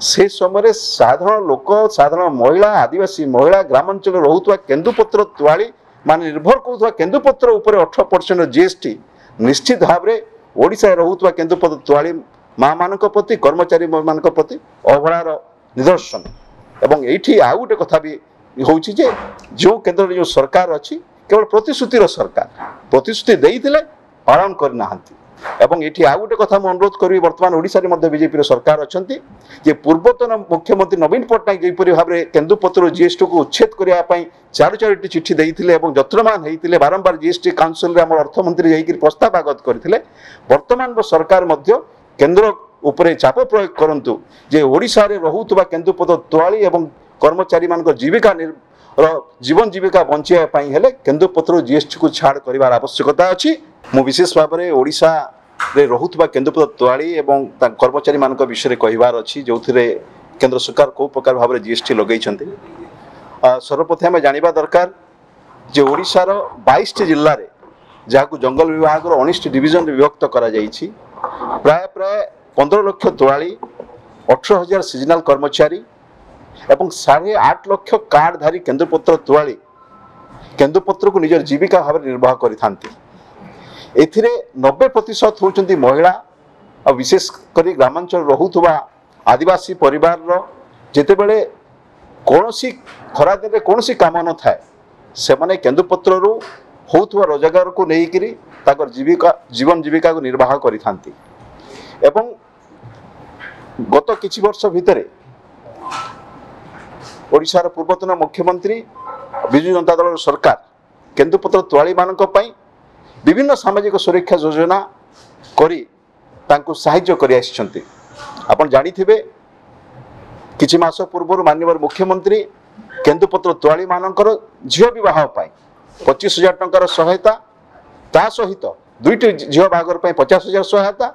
से समय साधारण लोक साधारण महिला आदिवासी महिला ग्रामांचल रोहुवा केन्दुपत्र तुआली मान निर्भर करुवा केन्दुपत्र उपर 18% जीएसटी निश्चित भाव में ओडिशा रोहुवा केन्दुपत्र तुआली माँ मान प्रति कर्मचारी मान प्रति अवहेलार निदर्शन एवं ये आउ गोटे कथा भी हूँ जो केन्द्र जो सरकार अच्छी केवल प्रतिश्रुतिर सरकार प्रतिश्रुति देते पालन करना एवं ये आउ गोटे कथा मुझे अनुरोध करी बर्तमान ओडिशा बीजेपी सरकार अच्छा जे पूर्वतन मुख्यमंत्री नवीन पट्टनायक जहीपरी भाव में केन्दुपत्र जीएसटी को उच्छेद करने चारोटी चिठी देते जत्रमान होते बारंबार जीएसटी काउंसिल में आम अर्थमंत्री जाकि प्रस्ताव आगत करते बर्तमान सरकार केन्द्र उपरे चाप प्रयोग करंतु जे ओडिशा रे रहुतबा केन्दुपत्र तुआली एवं कर्मचारी मान जीविका जीवन जीविका बंचाइया पई हेले केन्दुपत्र जीएसटी को छाड़ करिवार आवश्यकता अछि। मु विशेष भाव में ओडिशा रे रहुतबा केन्दुपत्र तुआली एवं कर्मचारी मान विषय कहिवार अछि जोथिरे केंद्र सरकार को प्रकार भाव में जीएसटी लगैछन्ति। सर्वप्रथम जानिबा दरकार जे ओडिशा रो 22 जिल्ला रे जाकु जंगल विभाग रो 19 डिविजन रे विभक्त करा जाईछि प्राय प्राय 15 लाख तुआली 18,000 सीजनाल कर्मचारी एवं 8.5 लाख कार्डधारी केन्दुपत्र तुआली केन्दुपत्र को निजर जीविका भाव निर्वाह करिथांती। एथिरे 90% होउचंती महिला और विशेषकर ग्रामांचल रहुतबा आदिवासी परिवार रो जेतेबेले कोनोसी खरा दिन कोनोसी काम न थाए से माने केन्दुपत्र रु होउतबा रोजगार को नेइकिरी ताकर जीविका जीवन जीविका को निर्वाह करिथांती। एवं गत किछि वर्ष भितरे ओडिशार पूर्वतन मुख्यमंत्री विजु जनता दल सरकार केन्दुपत्र तुआली मानक पई विभिन्न सामाजिक सुरक्षा योजना करी तांको सहाय्य करि आछिसंती। आपण जानिथिबे किछि मास पूर्व माननीय मुख्यमंत्री केन्दुपत्र तुआली मानकर झियो विवाह पई 25,000 टंकार सहायता ता सहित दुईटी झियो बागर पई 50,000 सहायता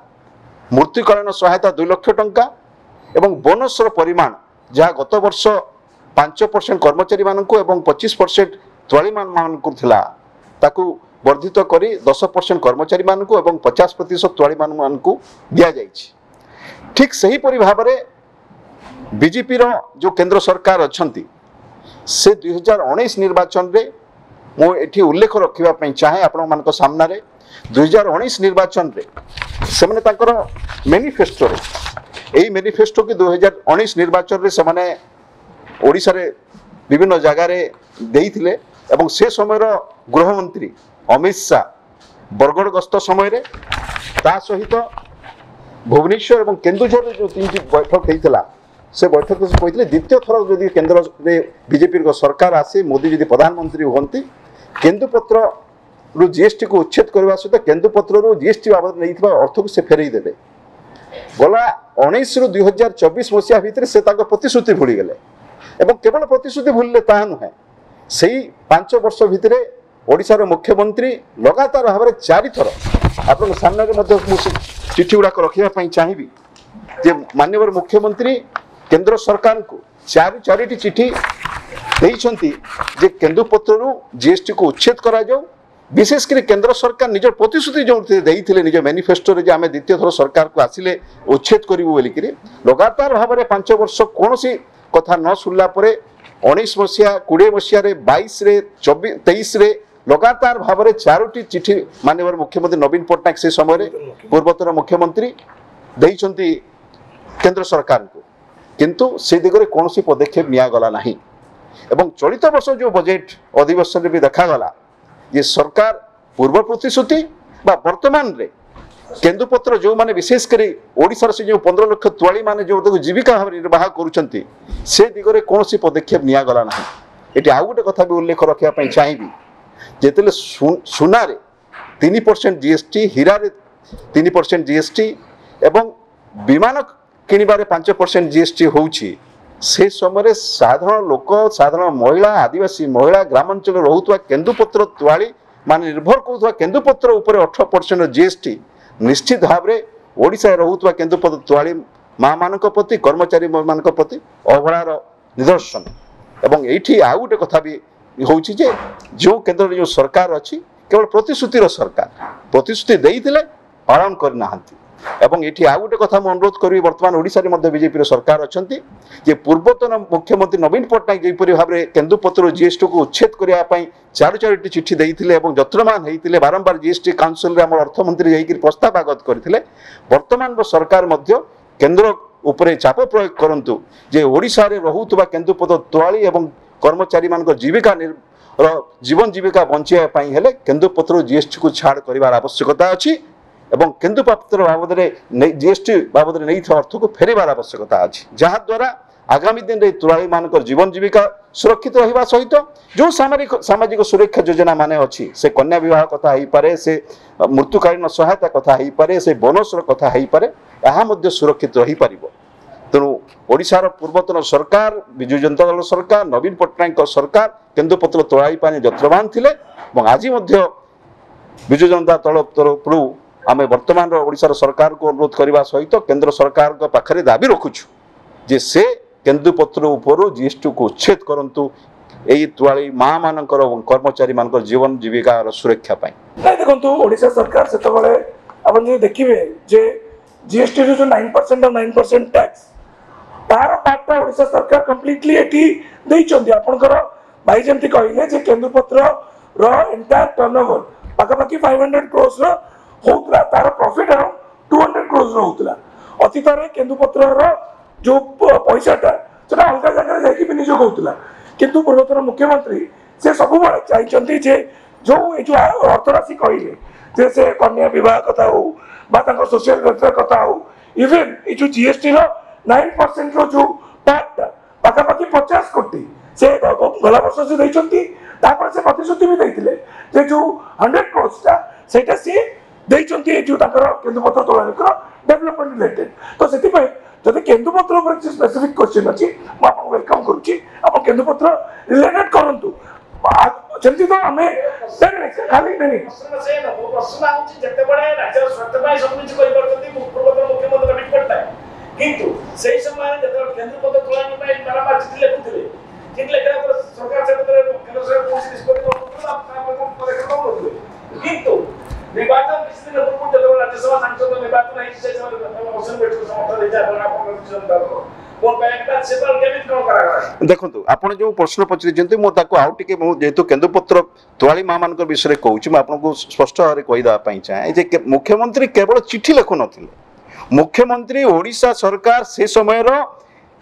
मृत्युकालीन सहायता 2 लाख टंका एवं बोनस परिमाण जहाँ गत वर्ष 5% कर्मचारी मानक एवं 25% तुआली मानक थिला ताकू वर्धित करी 10% कर्मचारी मानक एवं 50% तुआली मानक दिया जाइछि। ठीक सही परि भाव में बीजेपी रो जो केंद्र सरकार अच्छंती से 2019 निर्वाचन रे मो एठी उल्लेख रखिबा पई चाहे आपण मानक सामना रे 2019 निर्वाचन रे से माने ताकर मैनिफेस्टो रे एई मैनिफेस्टो के 2019 निर्वाचन रे से माने ओडिशा रे विभिन्न जगह रे देइथिले एवं से समय रो गृहमंत्री अमित शाह बरगढ़ गस्त समय रे ता सहित भुवनेश्वर एवं केन्दुझर जो 3टी बैठक होइतला से बैठक से कहते द्वितीय थर जदि केन्द्र रे बीजेपी सरकार आसे मोदी जदि प्रधानमंत्री होती केन्दुपत्र रु जीएसटी को उच्छेद करने सहित केन्दुपत्र रु जीएसटी बाबद नहीं अर्थ को से फेरई देवे गला 19 रु 2024 मसीहा भितर से प्रतिश्रुति भूली गले एवं केवल प्रतिश्रुति भूलिले ता नुहे से 5 वर्ष भितर ओडिशार मुख्यमंत्री लगातार भाव में 4 थर आप सामने चिठी गुड़ाक रखा चाहिए जे माननीय मुख्यमंत्री केंद्र सरकार को चारिटी चिठी देइछंती जे केन्दुपत्र रु जीएसटी को उच्छेद करा जाऊ विशेषकर केंद्र सरकार निज प्रतिश्रुति जो देइथिले निज मैनिफेस्टो रे जे आमे द्वितीय थर सरकार को आसिले उच्छेद करिवु बोलिकरी लगातार भाव में 5 वर्ष कोनोसी कथा न सुनला परे 19 मसीहा 20 मसीहा रे 22 रे 23 रे लगातार भाव में 4टी चिठी माननीय मुख्यमंत्री नवीन पट्टनायक से समय पूर्वतन मुख्यमंत्री देइछंती केंद्र सरकार को किंतु से दिगरे कौन सी पदक्षेप निगला ना एवं चलित वर्ष जो बजेट अधिवेशन भी देखागला ये सरकार पूर्व प्रतिश्रुति वर्तमान रे केन्दुपत्र जो माने विशेषकर ओडिशार से जो 15 लाख तुआली माने जो जीविका भाव निर्वाह करुछंती से दिगरे कौन सी पदक्षेप निगला ना ये आउ गोटे कथा भी उल्लेख रखा चाहिए जेतेले सुना रे 3% जीएसटी हीरा रे 3% जीएसटी एवं विमान किणबारे 5% जीएसटी होउछि से समय साधारण लोक साधारण महिला आदिवासी महिला ग्रामांचल रोहुवा केन्दुपत्र तुआली मान निर्भर करुवा केन्दुपत्र उपर 18% जीएसटी निश्चित भाव में ओडिशा रोहुवा केन्दुपत्र तुआली माँ मान प्रति कर्मचारी मान प्रति अवहेलार निदर्शन एवं ये आउ गोटे कथा भी हूँ जो केन्द्र जो सरकार अच्छी केवल प्रतिश्रुतिर सरकार प्रतिश्रुति देते पालन करना। এবং এটি ଆଉ ଗୋଟେ କଥା ମୁଁ ଅନୁରୋଧ କରିବି ବର୍ତ୍ତମାନ ଓଡ଼ିଶାରେ ମଧ୍ୟ ବିଜେପିର ସରକାର ଅଛନ୍ତି ଯେ ପୂର୍ବତନ ମୁଖ୍ୟମନ୍ତ୍ରୀ ନବୀନ ପଟ୍ଟନାୟକ ଯେପରି ଭାବରେ କେନ୍ଦୁପତ୍ର ଜିଏସ୍ଟିକୁ ଉଚ୍ଛେଦ କରିବା ପାଇଁ ଚାରୋଟି ଚିଠି ଦେଇଥିଲେ ଏବଂ ଯତ୍ନବାନ ହେଇଥିଲେ ବାରମ୍ବାର ଜିଏସ୍ଟି କାଉନସିଲରେ ଆମର ଅର୍ଥମନ୍ତ୍ରୀ ଯାଇକି ପ୍ରସ୍ତାବ ଆଗତ କରିଥିଲେ ବର୍ତ୍ତମାନର ସରକାର ମଧ୍ୟ କେନ୍ଦ୍ର ଉପରେ ଚାପ ପ୍ରୟୋଗ କରନ୍ତୁ ଯେ ଓଡ଼ିଶାରେ ରହୁଥିବା କେନ୍ଦୁପତ୍ର ତୋଳାଳି ଏବଂ କର୍ମଚାରୀମାନଙ୍କ ଜୀବନ ଜୀବିକା ବଞ୍ଚାଇବା ପାଇଁ ହେଲେ କେନ୍ଦୁପତ୍ର ଜିଏସ୍ଟିକୁ ଛାଡ଼ କରିବାର ଆବଶ୍ୟକତା ଅଛି এবং কেন্দুপତ୍ର বাবদରେ জিএসটি বাবদରେ ନେଇଥିବା ଅର୍ଥକୁ ଫେରିବାର ଆବଶ୍ୟକତା ଅଛି ଯାହାଦ୍ୱାରା ଆଗାମୀ ଦିନରେ ତୋଳାଳିମାନଙ୍କର ଜୀବନ ଜୀବିକା ସୁରକ୍ଷିତ ରହିବା ସହିତ ଯେଉଁ ସାମାଜିକ ସୁରକ୍ଷା ଯୋଜନା ମାନେ ଅଛି ସେ କନ୍ୟା ବିବାହ କଥା ହେଇପାରେ ସେ ମୃତ୍ୟୁକାଳୀନ ସହାୟତା କଥା ହେଇପାରେ ସେ ବୋନସର କଥା ହେଇପାରେ ଏହା ମଧ୍ୟ ସୁରକ୍ଷିତ ରହିପାରିବ ତେଣୁ ଓଡ଼ିଶାର ପୂର୍ବତନ ସରକାର ବିଜୁ ଜନତା ଦଳ ସରକାର ନବୀନ ପଟ୍ଟନାୟକଙ୍କ ସରକାର କେନ୍ଦୁପତ୍ର ତୋଳାଳି ପାଇଁ ଯତ୍ନବାନ ଥିଲେ ଏବଂ ଆଜି ମଧ୍ୟ ବିଜୁ ଜନତା ଦଳ ତରଫରୁ आम वर्तमान ओडिशार सरकार को अनुरोध करने सहित केंद्र सरकार पाखे दाबी रखुचु जे से केन्दुपत्र उपरू जीएसटी को उच्छेद करंतु एई तुआली माँ मानकर कर्मचारी मानकर जीवन जीविका सुरक्षा पाई देखो ओडिशा सरकार से अपन जो देखिए जे जीएसटी जो 9% और 9% टैक्स तार पार्टा ओडिशा सरकार कंप्लीटली एटी देइचंदी आपनकर भाई जेमती कहले जे केन्दुपत्र रो एंटायर टर्नओवर पाखापाखि 500 क्रोर्स रो होतला तार प्रॉफिट अराउंड 200 क्रोर्स रो होतला अतीत रे केन्दुपत्र रो जो पैसाटा सेटा अलग जगह जाकि विनियोग होतला किंतु पूर्वतन मुख्यमंत्री से सब बळे चाहचंती जे जो ए जो अर्थराशि कहले जे से कन्या विवाह कथा हो बा तांको सोशल वेलफेयर कथा हो इवन ए जो जीएसटी रो 9% रो जो टैक्स पाखापाखि 50 कोटी से गला वर्ष से देइचंती तापर से प्रतिश्रुति भी देइथिले जे जो 100 क्रोर्स ता सेटा से देइचंती ए जो ताकर केन्दुपत्र तोलानिकर डेवलपमेंट रिलेटेड तो सेति पय जदि केन्दुपत्र पर स्पेसिफिक क्वेश्चन अछि म आपन वेलकम करूची आपन केन्दुपत्र रिलेटेड करंतु जेमति तो हमें खाली नहीं प्रश्न आउची जते बडे राज्य स्वास्थ्य पाई सब किछ करि परतती पूर्वतन मुख्यमंत्री नवीन पट्टनायक किंतु सेही समय जते केन्दुपत्र तोलानि पाई बारंबार चिठी लेखुथिले चिठी लेखला पर सरकार से केंद्र सरकार कोन निष्पत्ति करथुला आप किंतु निर्वाचन किसी दिन पूर्व जब राज्यसभा सांसद निर्वाचन है से मोशन बैठ समर्थन दे जाय बना कोन पैकटा से पर केमित कोन करा देखंतु आपण जो प्रश्न पचरि जंतु मो ताको आउ टिके मो जेतु केन्दुपत्र तोलाली मां मान विषय कहूची म आपन को स्पष्ट भाव कहि दा पई चाहे जे मुख्यमंत्री केवल चिठी लेखु नथिले मुख्यमंत्री ओडिशा सरकार से समय रो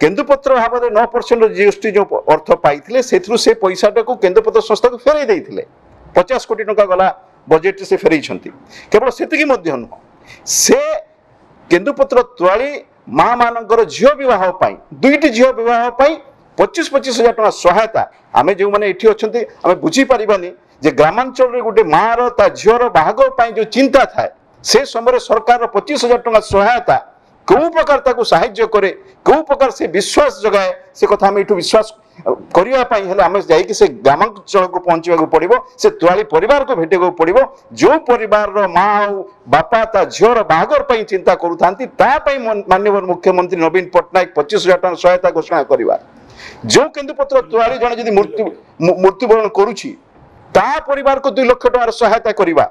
केन्दुपत्र भाव 9% जीएसटी जो अर्थ पाइथिले सेथरु से पैसाटा को केन्दुपत्र संस्था को फेरै दैथिले 50 कोटी टका गला बजेट से फेरई केवल सेतिकी मध्य नुह से केन्दुपत्र तोलाली माँ मानकर झील बह दुईटी झील बह 25,000 टका सहायता आम जो मैंने ये अच्छा आम बुझीपारानी जे ग्रामांचल गोटे माँ रा झीर बाहागर जो चिंता थाए से समय सरकार 25,000 टका सहायता कौ प्रकार ताकू साहाय्य करे कौ प्रकार से विश्वास जगाए से कथा आम यू विश्वास करने आम जा ग्रामांचल को पहुंचा पड़ो से तोलाली परिवार को भेटे पड़ो जो परिवार माँ बापा ता झीर बाहागर चिंता करूँ माननीय मुख्यमंत्री नवीन पट्टनायक 25,000 टका सहायता घोषणा करवा जो केन्दुपत्र तोलाली जन जदि मृत्युवरण करुच्ची परिवार को 2 लाख टकार सहायता करवा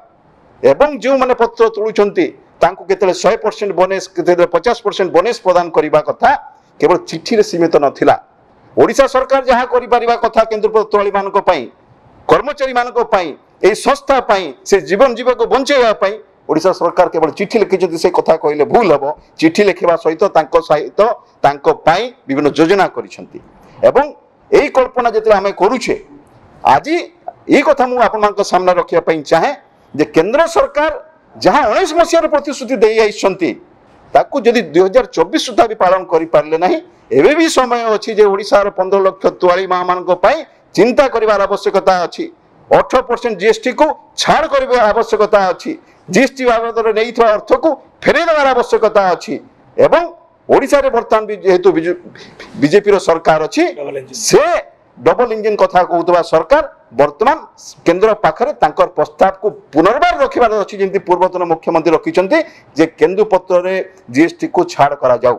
एवं जो मैंने पत्र तोलुंट केतले 100% बोनस केतले 50% बोनस प्रदान करने कथा केवल चिठी रे सीमित नथिला ओडिशा सरकार जहाँ करिपारिबा कथा केन्दुपत्र तोलाली मानक पई कर्मचारी मानक पई ए संस्था पई से जीवन जीवक बंचाइबा पई ओडिशा सरकार केवल चिठी लिखि से कथा कहले भूल हम चिठी लिखा सहित विभिन्न योजना करिसेंती एवं एई कल्पना जते आमे करूछे आज ये कथा मु आपन सामने रखिया पई चाहे जे केंद्र सरकार जहाँ 19 मसीहार प्रतिश्रुति दे आइछंती ताकू जदि 2024 सुधा भी पालन करि पारले नाही एबे भी समय अछि जे ओडिशार 15 लाख तोलाली मां मानक पई चिंता करिवार आवश्यकता अछि 18% जीएसटी को छाड़ करिवार आवश्यकता अछि जीएसटी बाबद नहीं अर्थ को फेरे देवार आवश्यकता अछि एवं ओडिशा रे वर्तमान भी जेहेतु बीजेपी सरकार अछि से डबल इंजन कथा कहउतबा सरकार वर्तमान केंद्र पाखरे तांकर प्रस्ताव को पुनर्बार रखिबार अछि जेंति पूर्वतन मुख्यमंत्री रखिचंती जे केन्दुपत्र रे जीएसटी को छाड़ करा जाऊ।